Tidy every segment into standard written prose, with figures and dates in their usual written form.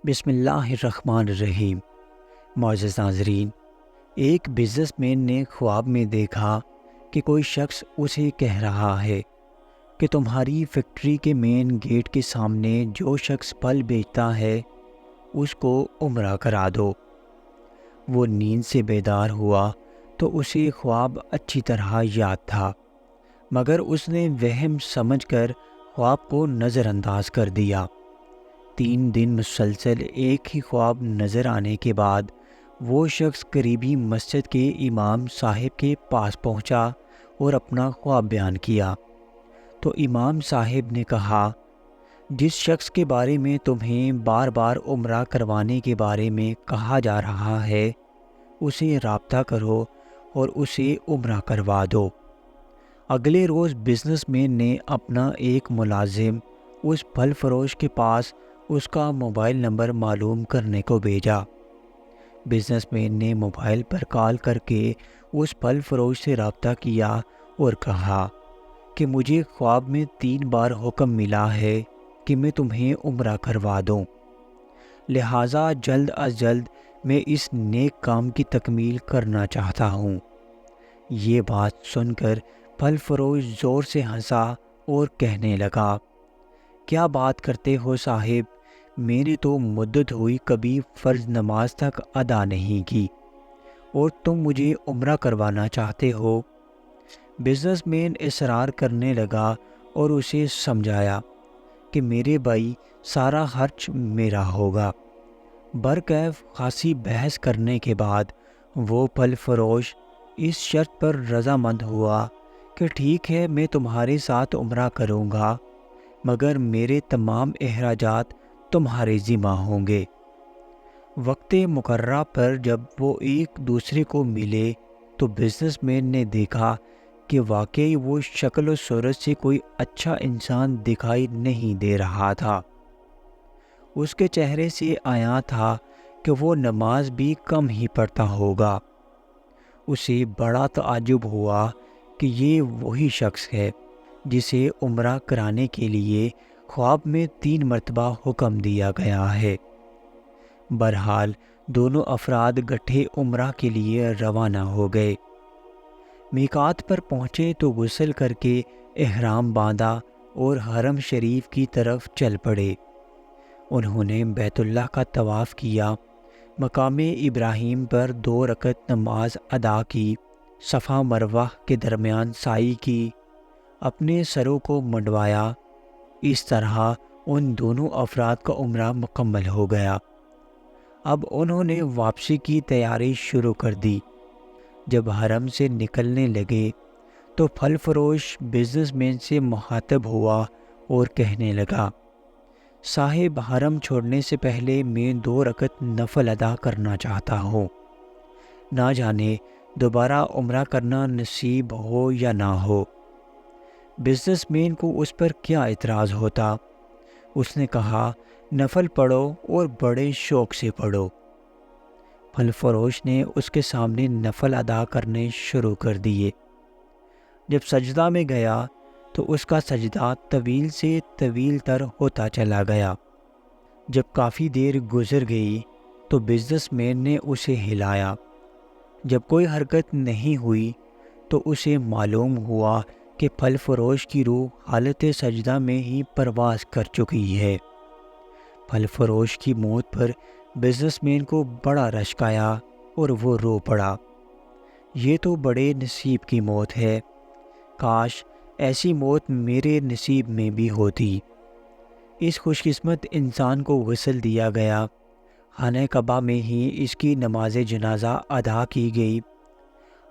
بسم اللہ الرحمن الرحیم۔ معزز ناظرین، ایک بزنس مین نے خواب میں دیکھا کہ کوئی شخص اسے کہہ رہا ہے کہ تمہاری فیکٹری کے مین گیٹ کے سامنے جو شخص پھل بیچتا ہے اس کو عمرہ کرا دو۔ وہ نیند سے بیدار ہوا تو اسے خواب اچھی طرح یاد تھا، مگر اس نے وہم سمجھ کر خواب کو نظر انداز کر دیا۔ 3 دن مسلسل ایک ہی خواب نظر آنے کے بعد وہ شخص قریبی مسجد کے امام صاحب کے پاس پہنچا اور اپنا خواب بیان کیا تو امام صاحب نے کہا، جس شخص کے بارے میں تمہیں بار بار عمرہ کروانے کے بارے میں کہا جا رہا ہے اسے رابطہ کرو اور اسے عمرہ کروا دو۔ اگلے روز بزنس مین نے اپنا ایک ملازم اس پھل فروش کے پاس اس کا موبائل نمبر معلوم کرنے کو بھیجا۔ بزنس مین نے موبائل پر کال کر کے اس پھل فروش سے رابطہ کیا اور کہا کہ مجھے خواب میں 3 بار حکم ملا ہے کہ میں تمہیں عمرہ کروا دوں، لہٰذا جلد از جلد میں اس نیک کام کی تکمیل کرنا چاہتا ہوں۔ یہ بات سن کر پھل فروش زور سے ہنسا اور کہنے لگا، کیا بات کرتے ہو صاحب، میں نے تو مدت ہوئی کبھی فرض نماز تک ادا نہیں کی اور تم مجھے عمرہ کروانا چاہتے ہو۔ بزنس مین اصرار کرنے لگا اور اسے سمجھایا کہ میرے بھائی سارا خرچ میرا ہوگا۔ برکیف خاصی بحث کرنے کے بعد وہ پھل فروش اس شرط پر رضامند ہوا کہ ٹھیک ہے، میں تمہارے ساتھ عمرہ کروں گا، مگر میرے تمام اخراجات تمہارے ذمہ ہوں گے۔ وقت مقررہ پر جب وہ ایک دوسرے کو ملے تو بزنس مین نے دیکھا کہ واقعی وہ شکل و صورت سے کوئی اچھا انسان دکھائی نہیں دے رہا تھا۔ اس کے چہرے سے عیاں تھا کہ وہ نماز بھی کم ہی پڑھتا ہوگا۔ اسے بڑا تعجب ہوا کہ یہ وہی شخص ہے جسے عمرہ کرانے کے لیے خواب میں 3 مرتبہ حکم دیا گیا ہے۔ بہرحال دونوں افراد گٹھے عمرہ کے لیے روانہ ہو گئے۔ میقات پر پہنچے تو غسل کر کے احرام باندھا اور حرم شریف کی طرف چل پڑے۔ انہوں نے بیت اللہ کا طواف کیا، مقام ابراہیم پر 2 رکعت نماز ادا کی، صفا مروہ کے درمیان سعی کی، اپنے سروں کو منڈوایا۔ اس طرح ان دونوں افراد کا عمرہ مکمل ہو گیا۔ اب انہوں نے واپسی کی تیاری شروع کر دی۔ جب حرم سے نکلنے لگے تو پھل فروش بزنس مین سے مخاطب ہوا اور کہنے لگا، صاحب، حرم چھوڑنے سے پہلے میں 2 رکعت نفل ادا کرنا چاہتا ہوں، نہ جانے دوبارہ عمرہ کرنا نصیب ہو یا نہ ہو۔ بزنس مین کو اس پر کیا اعتراض ہوتا؟ اس نے کہا، نفل پڑھو اور بڑے شوق سے پڑھو۔ پھل فروش نے اس کے سامنے نفل ادا کرنے شروع کر دیے۔ جب سجدہ میں گیا تو اس کا سجدہ طویل سے طویل تر ہوتا چلا گیا۔ جب کافی دیر گزر گئی تو بزنس مین نے اسے ہلایا۔ جب کوئی حرکت نہیں ہوئی تو اسے معلوم ہوا کہ پھل فروش کی روح حالت سجدہ میں ہی پرواز کر چکی ہے۔ پھل فروش کی موت پر بزنس مین کو بڑا رشک آیا اور وہ رو پڑا، یہ تو بڑے نصیب کی موت ہے، کاش ایسی موت میرے نصیب میں بھی ہوتی۔ اس خوش قسمت انسان کو غسل دیا گیا، خانہ کعبہ میں ہی اس کی نماز جنازہ ادا کی گئی،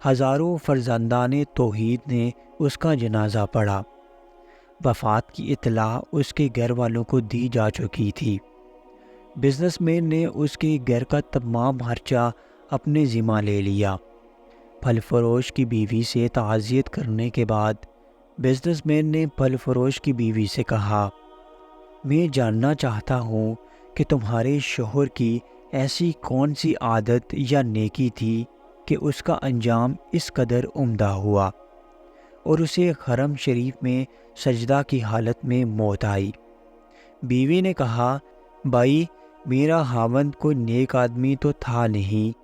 ہزاروں فرزندان توحید نے اس کا جنازہ پڑھا۔ وفات کی اطلاع اس کے گھر والوں کو دی جا چکی تھی۔ بزنس مین نے اس کے گھر کا تمام خرچہ اپنے ذمہ لے لیا۔ پھل فروش کی بیوی سے تعزیت کرنے کے بعد بزنس مین نے پھل فروش کی بیوی سے کہا، میں جاننا چاہتا ہوں کہ تمہارے شوہر کی ایسی کون سی عادت یا نیکی تھی کہ اس کا انجام اس قدر عمدہ ہوا اور اسے حرم شریف میں سجدہ کی حالت میں موت آئی۔ بیوی نے کہا، بھائی، میرا خاوند کوئی نیک آدمی تو تھا نہیں،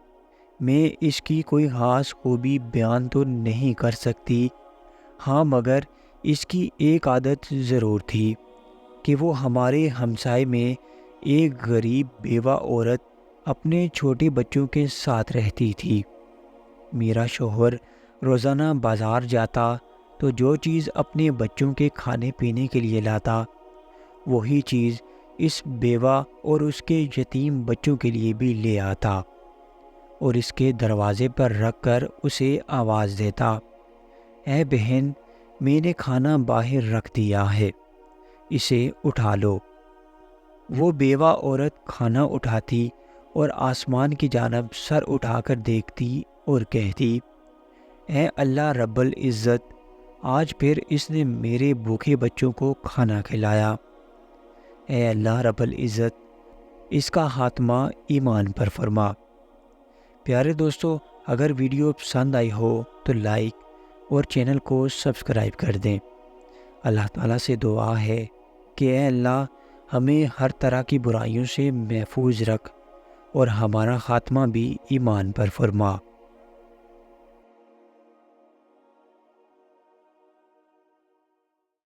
میں اس کی کوئی خاص خوبی بیان تو نہیں کر سکتی، ہاں مگر اس کی ایک عادت ضرور تھی کہ وہ ہمارے ہمسائے میں ایک غریب بیوہ عورت اپنے چھوٹے بچوں کے ساتھ رہتی تھی۔ میرا شوہر روزانہ بازار جاتا تو جو چیز اپنے بچوں کے کھانے پینے کے لیے لاتا، وہی چیز اس بیوہ اور اس کے یتیم بچوں کے لیے بھی لے آتا اور اس کے دروازے پر رکھ کر اسے آواز دیتا، اے بہن، میں نے کھانا باہر رکھ دیا ہے، اسے اٹھا لو۔ وہ بیوہ عورت کھانا اٹھاتی اور آسمان کی جانب سر اٹھا کر دیکھتی اور کہتی، اے اللہ رب العزت، آج پھر اس نے میرے بھوکے بچوں کو کھانا کھلایا۔ اے اللہ رب العزت، اس کا خاتمہ ایمان پر فرما۔ پیارے دوستو، اگر ویڈیو پسند آئی ہو تو لائک اور چینل کو سبسکرائب کر دیں۔ اللہ تعالیٰ سے دعا ہے کہ اے اللہ ہمیں ہر طرح کی برائیوں سے محفوظ رکھ اور ہمارا خاتمہ بھی ایمان پر فرما۔